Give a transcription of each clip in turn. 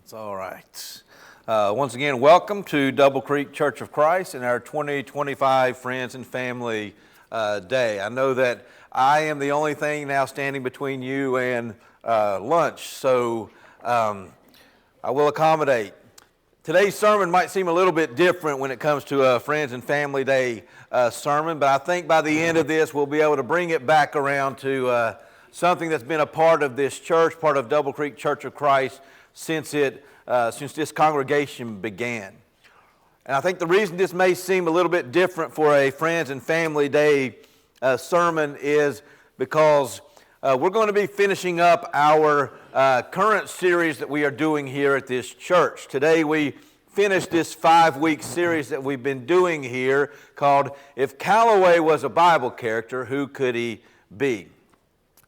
It's all right. Once again, welcome to Double Creek Church of Christ and our 2025 Friends and Family Day. I know that I am the only thing now standing between you and lunch, so I will accommodate. Today's sermon might seem a little bit different when it comes to a Friends and Family Day sermon, but I think by the end of this we'll be able to bring it back around to something that's been a part of this church, part of Double Creek Church of Christ, since this congregation began. And I think the reason this may seem a little bit different for a Friends and Family Day sermon is because we're going to be finishing up our current series that we are doing here at this church. Today we finished this 5-week series that we've been doing here called If Calloway Was a Bible Character, Who Could He Be?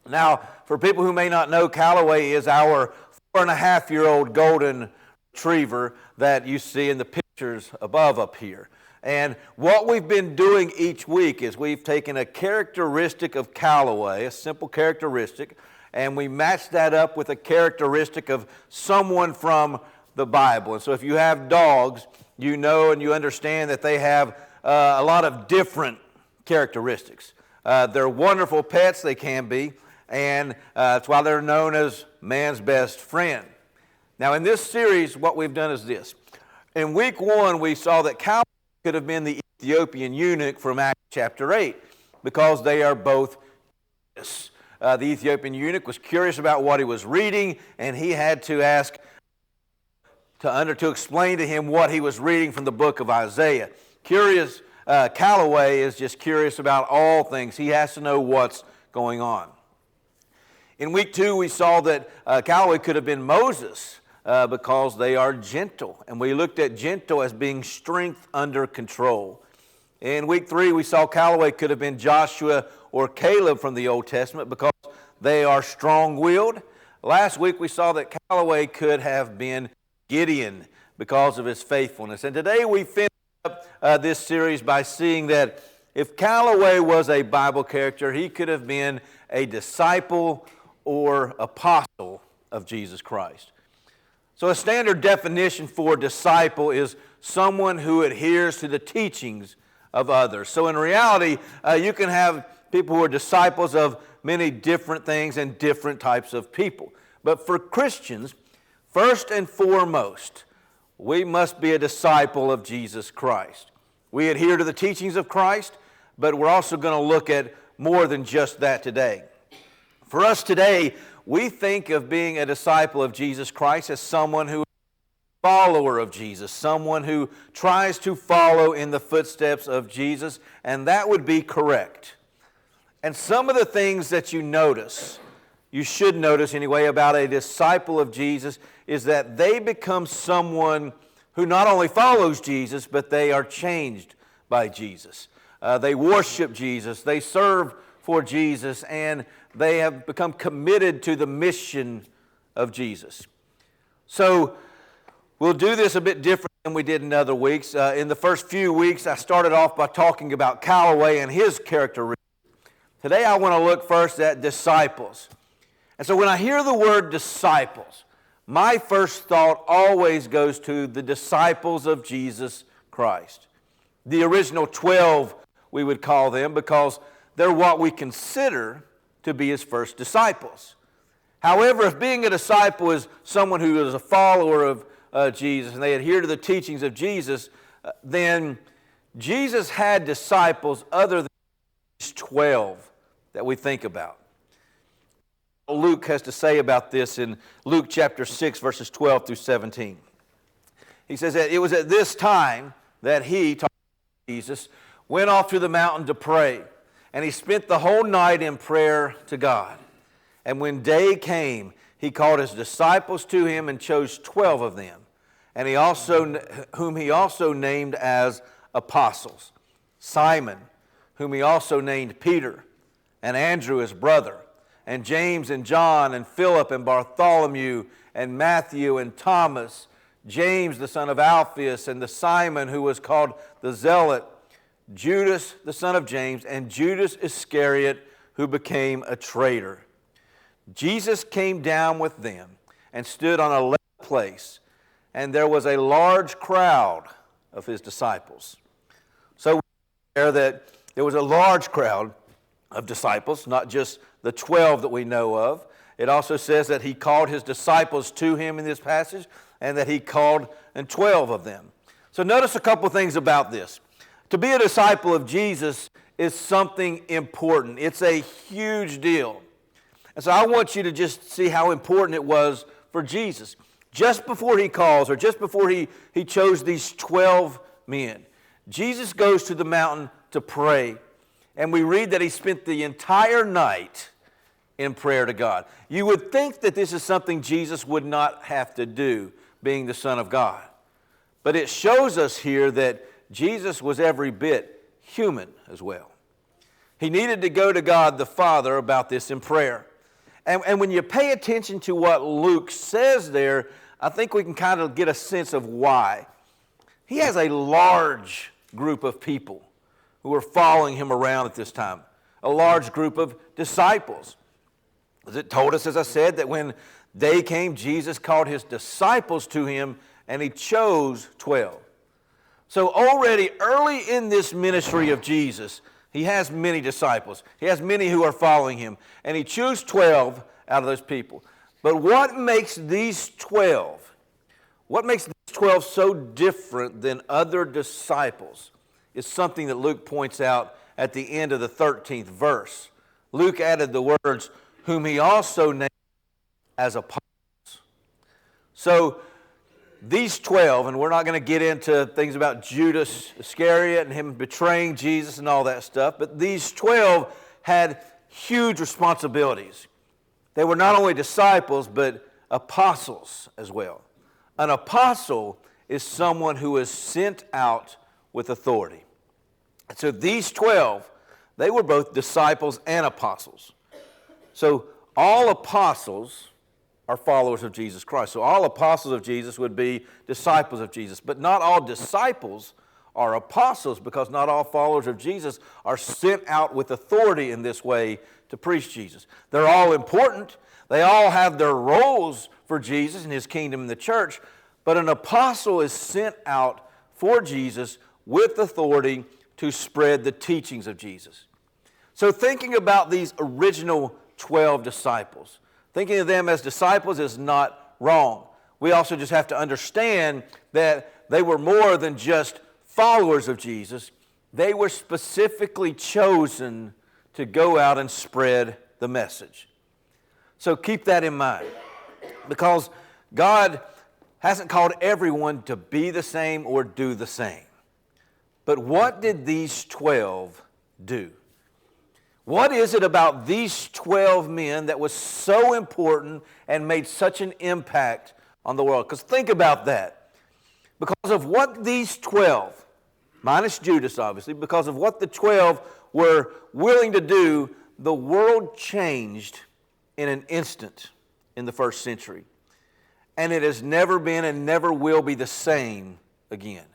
Now, for people who may not know, Calloway is our 4.5-year-old golden retriever that you see in the pictures above up here. And what we've been doing each week is we've taken a characteristic of Calloway, a simple characteristic, and we matched that up with a characteristic of someone from the Bible. And so if you have dogs, you know and you understand that they have a lot of different characteristics. They're wonderful pets, they can be, and that's why they're known as man's best friend. Now in this series, what we've done is this. In week 1, we saw that Calloway could have been the Ethiopian eunuch from Acts chapter 8 because they are both curious. The Ethiopian eunuch was curious about what he was reading, and he had to ask to explain to him what he was reading from the book of Isaiah. Calloway is just curious about all things. He has to know what's going on. In week 2, we saw that Calloway could have been Moses because they are gentle. And we looked at gentle as being strength under control. In week 3, we saw Calloway could have been Joshua or Caleb from the Old Testament because they are strong-willed. Last week, we saw that Calloway could have been Gideon because of his faithfulness. And today, we finish up this series by seeing that if Calloway was a Bible character, he could have been a disciple or apostle of Jesus Christ. So a standard definition for disciple is someone who adheres to the teachings of others. So in reality, you can have people who are disciples of many different things and different types of people. But for Christians, first and foremost, we must be a disciple of Jesus Christ. We adhere to the teachings of Christ, but we're also going to look at more than just that today. For us today, we think of being a disciple of Jesus Christ as someone who is a follower of Jesus, someone who tries to follow in the footsteps of Jesus, and that would be correct. And some of the things that you should notice anyway, about a disciple of Jesus is that they become someone who not only follows Jesus, but they are changed by Jesus. They worship Jesus, they serve for Jesus, and they have become committed to the mission of Jesus. So we'll do this a bit different than we did in other weeks. In the first few weeks, I started off by talking about Calloway and his characteristics. Today I want to look first at disciples. And so when I hear the word disciples, my first thought always goes to the disciples of Jesus Christ. The original 12, we would call them, because they're what we consider to be his first disciples. However, if being a disciple is someone who is a follower of Jesus and they adhere to the teachings of Jesus, then Jesus had disciples other than these 12 that we think about. Luke has to say about this in Luke chapter 6, verses 12 through 17. He says that it was at this time that he, Jesus, went off to the mountain to pray. And he spent the whole night in prayer to God. And when day came, he called his disciples to him and chose 12 of them. And whom he also named as apostles. Simon, whom he also named Peter, and Andrew his brother, and James and John and Philip and Bartholomew and Matthew and Thomas, James the son of Alphaeus and the Simon who was called the Zealot, Judas, the son of James, and Judas Iscariot, who became a traitor. Jesus came down with them and stood on a level place, and there was a large crowd of his disciples. So we hear that there was a large crowd of disciples, not just the 12 that we know of. It also says that he called his disciples to him in this passage, and that he called and 12 of them. So notice a couple things about this. To be a disciple of Jesus is something important. It's a huge deal. And so I want you to just see how important it was for Jesus. Just before he calls, or just before he chose these 12 men, Jesus goes to the mountain to pray. And we read that he spent the entire night in prayer to God. You would think that this is something Jesus would not have to do, being the Son of God. But it shows us here that Jesus was every bit human as well. He needed to go to God the Father about this in prayer. And when you pay attention to what Luke says there, I think we can kind of get a sense of why. He has a large group of people who are following him around at this time, a large group of disciples. As it told us, as I said, that when day came, Jesus called his disciples to him, and he chose 12. So already early in this ministry of Jesus, he has many disciples. He has many who are following him, and he chose 12 out of those people. But what makes these 12 so different than other disciples is something that Luke points out at the end of the 13th verse. Luke added the words, whom he also named as apostles. So these 12, and we're not going to get into things about Judas Iscariot and him betraying Jesus and all that stuff, but these 12 had huge responsibilities. They were not only disciples, but apostles as well. An apostle is someone who is sent out with authority. So these 12, they were both disciples and apostles. So all apostles are followers of Jesus Christ. So all apostles of Jesus would be disciples of Jesus. But not all disciples are apostles, because not all followers of Jesus are sent out with authority in this way to preach Jesus. They're all important. They all have their roles for Jesus and his kingdom in the church. But an apostle is sent out for Jesus with authority to spread the teachings of Jesus. So thinking about these original 12 disciples, thinking of them as disciples is not wrong. We also just have to understand that they were more than just followers of Jesus. They were specifically chosen to go out and spread the message. So keep that in mind, because God hasn't called everyone to be the same or do the same. But what did these 12 do? What is it about these 12 men that was so important and made such an impact on the world? Because think about that. Because of what these 12, minus Judas obviously, because of what the 12 were willing to do, the world changed in an instant in the first century. And it has never been and never will be the same again.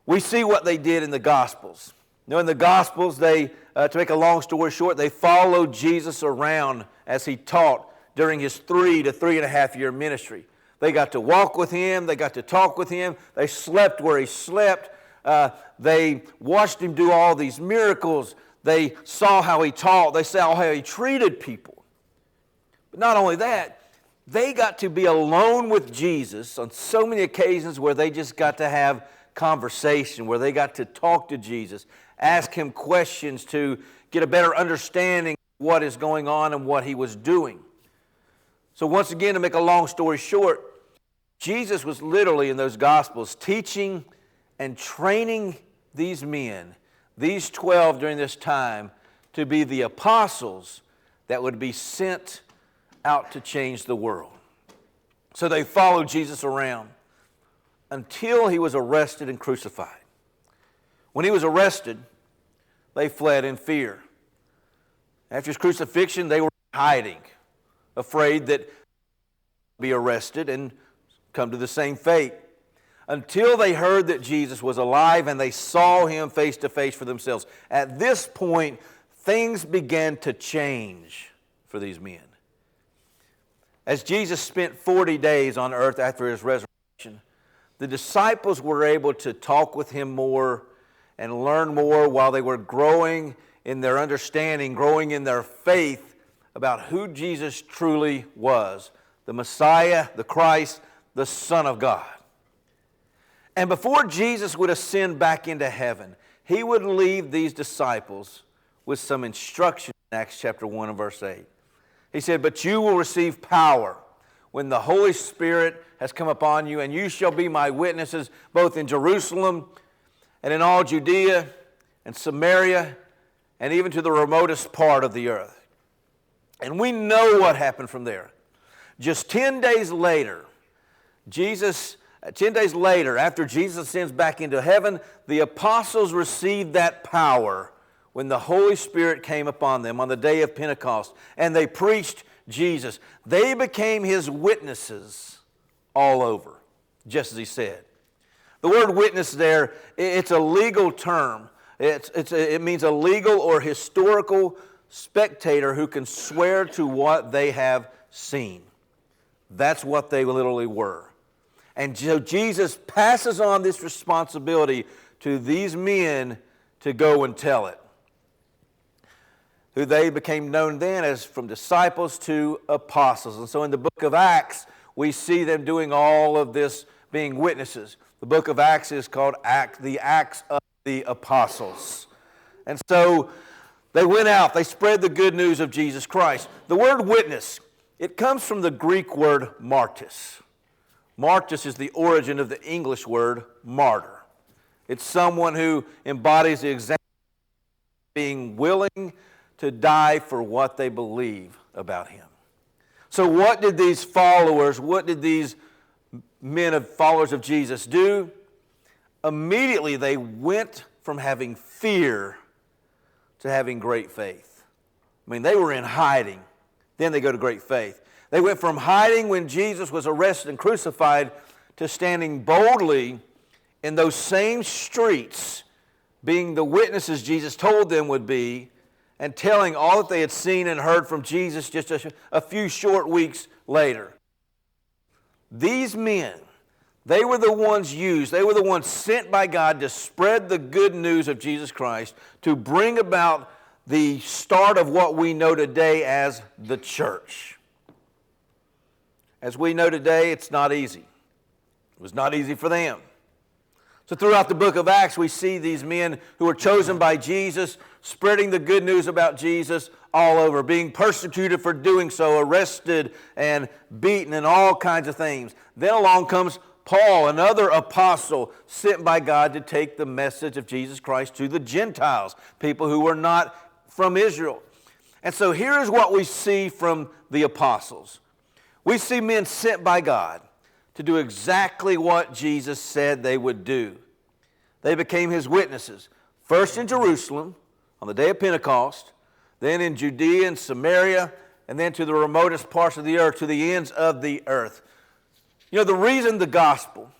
We see what they did in the Gospels. You know, in the Gospels, to make a long story short, they followed Jesus around as he taught during his 3 to 3.5 year ministry. They got to walk with him. They got to talk with him. They slept where he slept. They watched him do all these miracles. They saw how he taught. They saw how he treated people. But not only that, they got to be alone with Jesus on so many occasions where they just got to have conversation, where they got to talk to Jesus, ask him questions to get a better understanding of what is going on and what he was doing. So once again, to make a long story short, Jesus was literally in those Gospels teaching and training these men, these 12 during this time, to be the apostles that would be sent out to change the world. So they followed Jesus around until he was arrested and crucified. When he was arrested, they fled in fear. After his crucifixion, they were hiding, afraid that they'd be arrested and come to the same fate, until they heard that Jesus was alive and they saw him face to face for themselves. At this point, things began to change for these men. As Jesus spent 40 days on earth after his resurrection, the disciples were able to talk with him more and learn more while they were growing in their understanding, growing in their faith about who Jesus truly was, the Messiah, the Christ, the Son of God. And before Jesus would ascend back into heaven, he would leave these disciples with some instruction in Acts chapter 1 and verse 8. He said, "But you will receive power when the Holy Spirit has come upon you, and you shall be my witnesses both in Jerusalem and in all Judea and Samaria and even to the remotest part of the earth." And we know what happened from there. Just 10 days later, after Jesus ascends back into heaven, the apostles received that power when the Holy Spirit came upon them on the day of Pentecost, and they preached Jesus. They became his witnesses all over, just as he said. The word witness there, it's a legal term. It means a legal or historical spectator who can swear to what they have seen. That's what they literally were. And so Jesus passes on this responsibility to these men to go and tell it, who they became known then as from disciples to apostles. And so in the book of Acts, we see them doing all of this, being witnesses. The book of Acts is called the Acts of the Apostles. And so they went out, they spread the good news of Jesus Christ. The word witness, it comes from the Greek word martyrs. Martyrs is the origin of the English word martyr. It's someone who embodies the example of being willing to die for what they believe about him. So what did these followers, what did these followers of Jesus do? Immediately they went from having fear to having great faith. I mean, they were in hiding. Then they go to great faith. They went from hiding when Jesus was arrested and crucified to standing boldly in those same streets, being the witnesses Jesus told them would be, and telling all that they had seen and heard from Jesus just a few short weeks later. These men, they were the ones used, they were the ones sent by God to spread the good news of Jesus Christ, to bring about the start of what we know today as the church. As we know today, it's not easy. It was not easy for them. So throughout the book of Acts, we see these men who were chosen by Jesus, spreading the good news about Jesus all over, being persecuted for doing so, arrested and beaten and all kinds of things. Then along comes Paul, another apostle sent by God to take the message of Jesus Christ to the Gentiles, people who were not from Israel. And so here is what we see from the apostles. We see men sent by God to do exactly what Jesus said they would do. They became his witnesses, first in Jerusalem on the day of Pentecost, then in Judea and Samaria, and then to the remotest parts of the earth, to the ends of the earth. You know, the reason the gospel,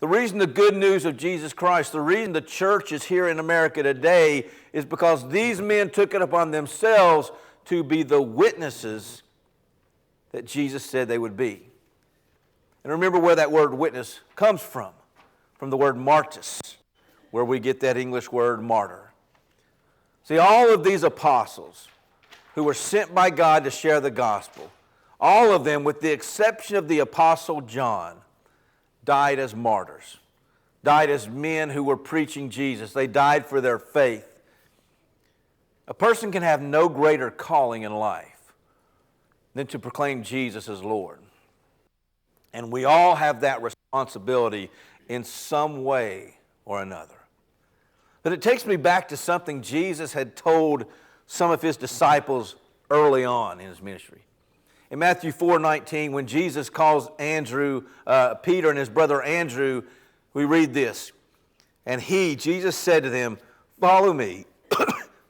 the reason the good news of Jesus Christ, the reason the church is here in America today is because these men took it upon themselves to be the witnesses that Jesus said they would be. And remember where that word witness comes from the word martyrs, where we get that English word martyr. See, all of these apostles who were sent by God to share the gospel, all of them, with the exception of the apostle John, died as martyrs, died as men who were preaching Jesus. They died for their faith. A person can have no greater calling in life than to proclaim Jesus as Lord. And we all have that responsibility in some way or another. But it takes me back to something Jesus had told some of his disciples early on in his ministry. In Matthew 4:19, when Jesus calls Peter and his brother Andrew, we read this. And Jesus said to them, "Follow me,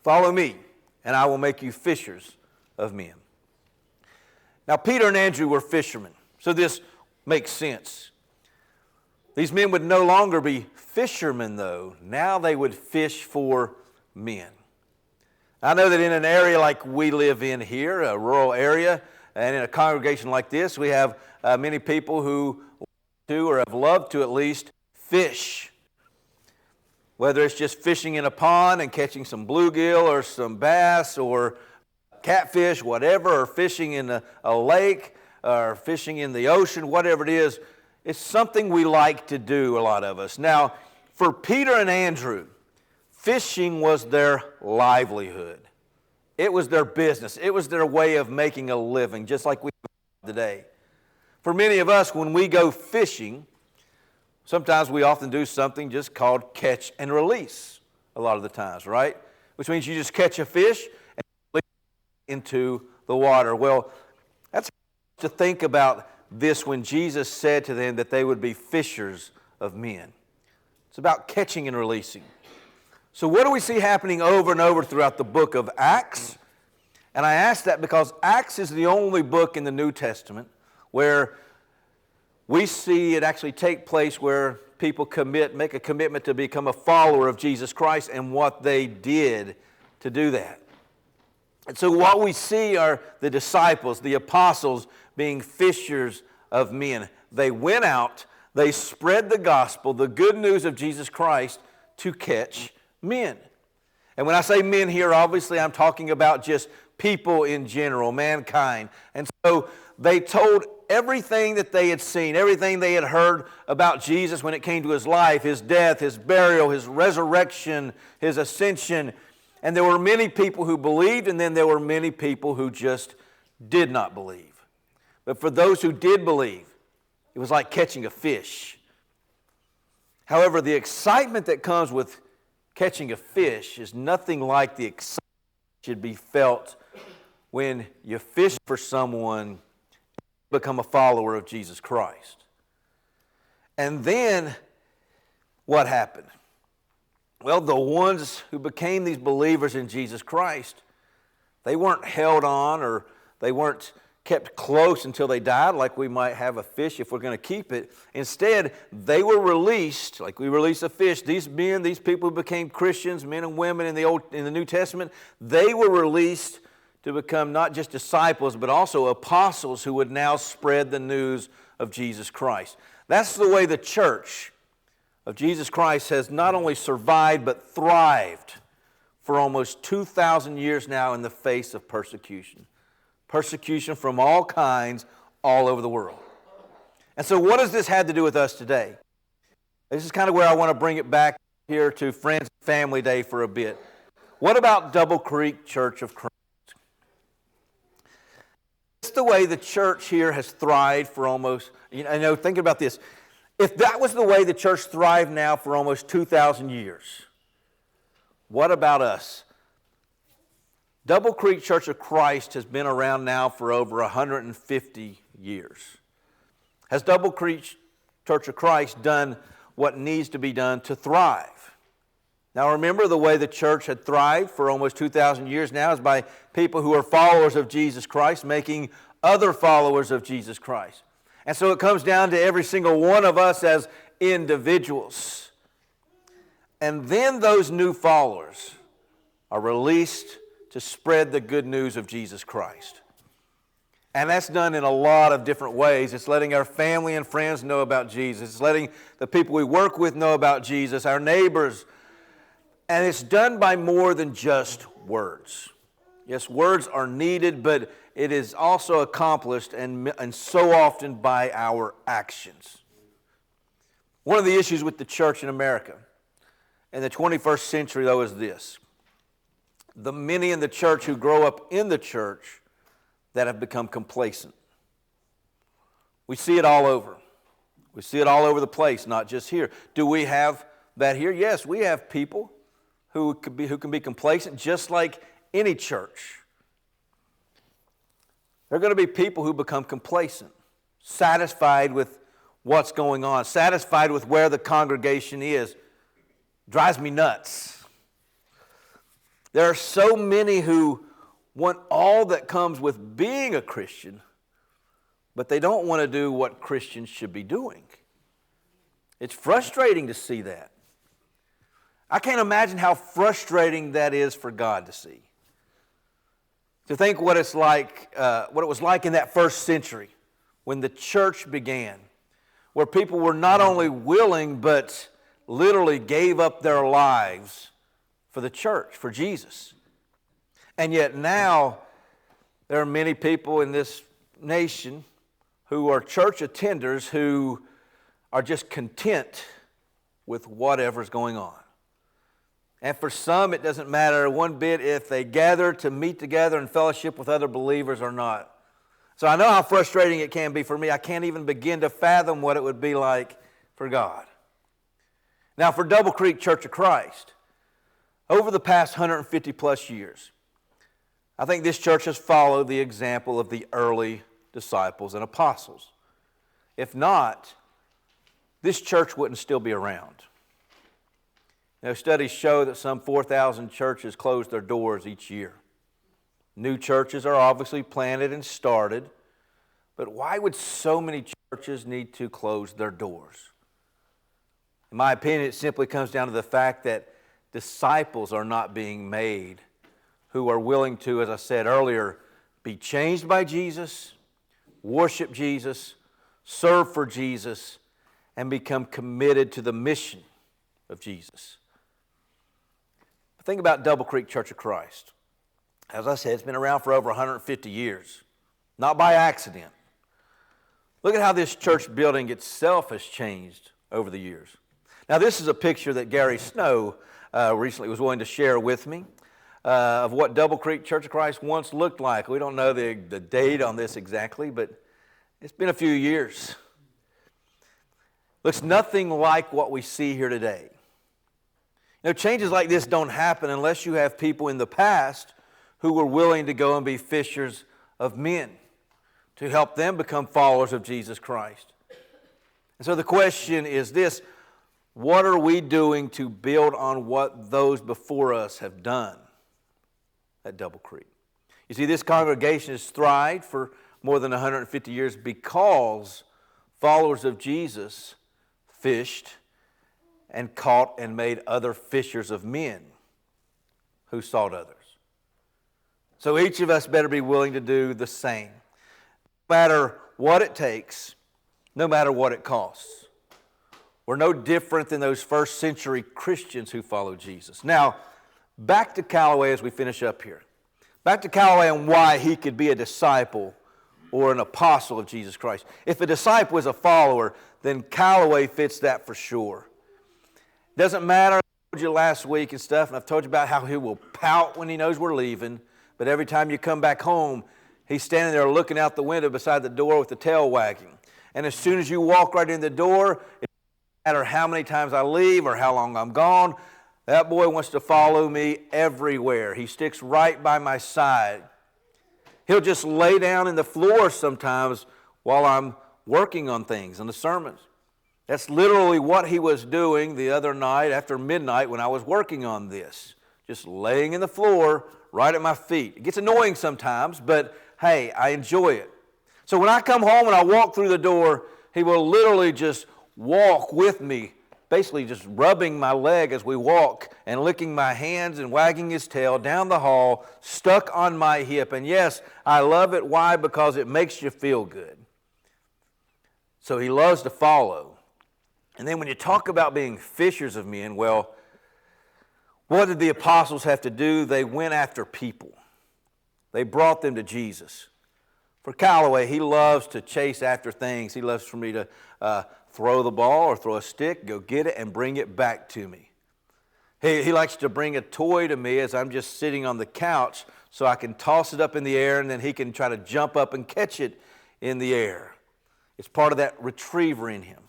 follow me, and I will make you fishers of men." Now, Peter and Andrew were fishermen, so this makes sense. These men would no longer be fishermen, though. Now they would fish for men. I know that in an area like we live in here, a rural area, And in a congregation like this, we have many people who do or have loved to at least fish. Whether it's just fishing in a pond and catching some bluegill or some bass or catfish, whatever, or fishing in a lake or fishing in the ocean, whatever it is, it's something we like to do, a lot of us. Now, for Peter and Andrew, fishing was their livelihood. It was their business. It was their way of making a living, just like we do today. For many of us, when we go fishing, sometimes we often do something just called catch and release a lot of the times, right? Which means you just catch a fish and release it into the water. Well, that's to think about this when Jesus said to them that they would be fishers of men. It's about catching and releasing. So what do we see happening over and over throughout the book of Acts? And I ask that because Acts is the only book in the New Testament where we see it actually take place where people make a commitment to become a follower of Jesus Christ and what they did to do that. And so what we see are the disciples, the apostles, being fishers of men. They went out, they spread the gospel, the good news of Jesus Christ to catch men. And when I say men here, obviously I'm talking about just people in general, mankind. And so they told everything that they had seen, everything they had heard about Jesus when it came to his life, his death, his burial, his resurrection, his ascension. And there were many people who believed, and then there were many people who just did not believe. But for those who did believe, it was like catching a fish. However, the excitement that comes with catching a fish is nothing like the excitement that should be felt when you fish for someone, become a follower of Jesus Christ. And then what happened? Well, the ones who became these believers in Jesus Christ, they weren't held on or they weren't kept close until they died like we might have a fish if we're going to keep it. Instead, they were released, like we release a fish. These men, these people who became Christians, men and women in the New Testament, they were released to become not just disciples, but also apostles who would now spread the news of Jesus Christ. That's the way the church of Jesus Christ has not only survived, but thrived for almost 2,000 years now in the face of persecution. Persecution from all kinds all over the world. And so what does this have to do with us today? This is kind of where I want to bring it back here to Friends and Family Day for a bit. What about Double Creek Church of Christ? It's the way the church here has thrived for almost, thinking about this. If that was the way the church thrived now for almost 2,000 years, what about us? Double Creek Church of Christ has been around now for over 150 years. Has Double Creek Church of Christ done what needs to be done to thrive? Now remember, the way the church had thrived for almost 2,000 years now is by people who are followers of Jesus Christ making other followers of Jesus Christ. And so it comes down to every single one of us as individuals. And then those new followers are released to spread the good news of Jesus Christ. And that's done in a lot of different ways. It's letting our family and friends know about Jesus. It's letting the people we work with know about Jesus, our neighbors. And it's done by more than just words. Yes, words are needed, but it is also accomplished and so often by our actions. One of the issues with the church in America in the 21st century, though, is this. The many in the church who grow up in the church that have become complacent. We see it all over. We see it all over the place, not just here. Do we have that here? Yes, we have people who can be complacent just like any church. There are going to be people who become complacent, satisfied with what's going on, satisfied with where the congregation is. Drives me nuts. There are so many who want all that comes with being a Christian, but they don't want to do what Christians should be doing. It's frustrating to see that. I can't imagine how frustrating that is for God to see. To think what it was like in that first century when the church began, where people were not only willing but literally gave up their lives for the church, for Jesus. And yet now there are many people in this nation who are church attenders who are just content with whatever's going on. And for some, it doesn't matter one bit if they gather to meet together in fellowship with other believers or not. So I know how frustrating it can be for me. I can't even begin to fathom what it would be like for God. Now, for Double Creek Church of Christ, over the past 150 plus years, I think this church has followed the example of the early disciples and apostles. If not, this church wouldn't still be around. You know, studies show that some 4,000 churches close their doors each year. New churches are obviously planted and started, but why would so many churches need to close their doors? In my opinion, it simply comes down to the fact that disciples are not being made who are willing to, as I said earlier, be changed by Jesus, worship Jesus, serve for Jesus, and become committed to the mission of Jesus. Think about Double Creek Church of Christ. As I said, it's been around for over 150 years, not by accident. Look at how this church building itself has changed over the years. Now, this is a picture that Gary Snow recently was willing to share with me of what Double Creek Church of Christ once looked like. We don't know the date on this exactly, but it's been a few years. Looks nothing like what we see here today. You know, changes like this don't happen unless you have people in the past who were willing to go and be fishers of men to help them become followers of Jesus Christ. And so the question is this: what are we doing to build on what those before us have done at Double Creek? You see, this congregation has thrived for more than 150 years because followers of Jesus fished and caught and made other fishers of men who sought others. So each of us better be willing to do the same, no matter what it takes, no matter what it costs. We're no different than those first century Christians who followed Jesus. Now, back to Calloway as we finish up here. Back to Calloway and why he could be a disciple or an apostle of Jesus Christ. If a disciple was a follower, then Calloway fits that for sure. Doesn't matter, I told you last week and stuff, and I've told you about how he will pout when he knows we're leaving, but every time you come back home, he's standing there looking out the window beside the door with the tail wagging. And as soon as you walk right in the door, it doesn't matter how many times I leave or how long I'm gone, that boy wants to follow me everywhere. He sticks right by my side. He'll just lay down in the floor sometimes while I'm working on things, on the sermons. That's literally what he was doing the other night after midnight when I was working on this. Just laying in the floor right at my feet. It gets annoying sometimes, but hey, I enjoy it. So when I come home and I walk through the door, he will literally just walk with me, basically just rubbing my leg as we walk and licking my hands and wagging his tail down the hall, stuck on my hip. And yes, I love it. Why? Because it makes you feel good. So he loves to follow. And then when you talk about being fishers of men, well, what did the apostles have to do? They went after people. They brought them to Jesus. For Calloway, he loves to chase after things. He loves for me to throw the ball or throw a stick, go get it, and bring it back to me. He likes to bring a toy to me as I'm just sitting on the couch so I can toss it up in the air and then he can try to jump up and catch it in the air. It's part of that retriever in him.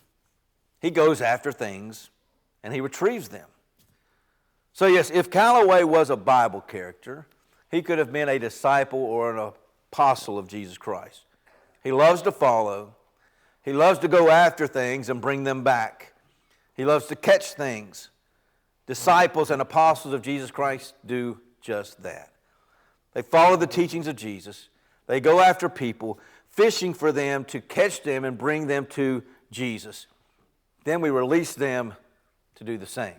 He goes after things and he retrieves them. So yes, if Calloway was a Bible character, he could have been a disciple or an apostle of Jesus Christ. He loves to follow. He loves to go after things and bring them back. He loves to catch things. Disciples and apostles of Jesus Christ do just that. They follow the teachings of Jesus. They go after people, fishing for them to catch them and bring them to Jesus. Then we release them to do the same.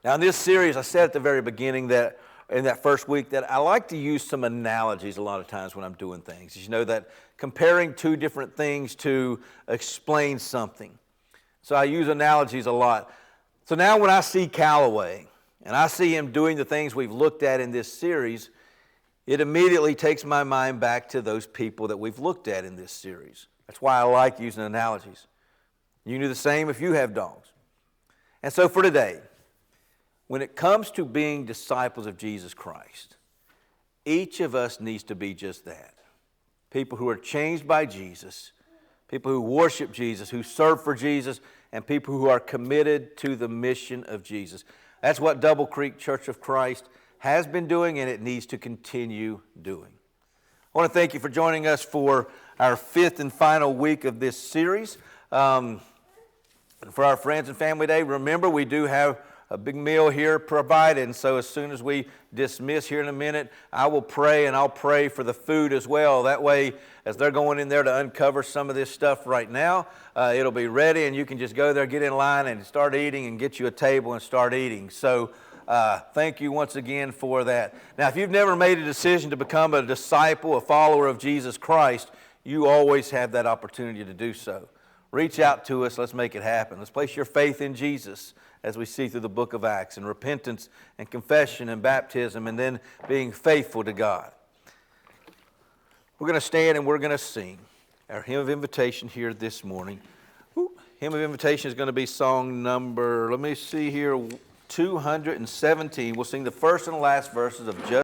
Now in this series, I said at the very beginning that in that first week that I like to use some analogies a lot of times when I'm doing things. You know, that comparing two different things to explain something. So I use analogies a lot. So now when I see Calloway and I see him doing the things we've looked at in this series, it immediately takes my mind back to those people that we've looked at in this series. That's why I like using analogies. You can do the same if you have dogs. And so for today, when it comes to being disciples of Jesus Christ, each of us needs to be just that. People who are changed by Jesus, people who worship Jesus, who serve for Jesus, and people who are committed to the mission of Jesus. That's what Double Creek Church of Christ has been doing, and it needs to continue doing. I want to thank you for joining us for our fifth and final week of this series. For our Friends and Family Day, remember we do have a big meal here provided, and so as soon as we dismiss here in a minute, I will pray, and I'll pray for the food as well. That way, as they're going in there to uncover some of this stuff right now, it'll be ready, and you can just go there, get in line, and start eating, and get you a table and start eating. So thank you once again for that. Now, if you've never made a decision to become a disciple, a follower of Jesus Christ, you always have that opportunity to do so. Reach out to us. Let's make it happen. Let's place your faith in Jesus as we see through the book of Acts, and repentance and confession and baptism, and then being faithful to God. We're going to stand and we're going to sing our hymn of invitation here this morning. Hymn of invitation is going to be song number, let me see here, 217. We'll sing the first and last verses of Just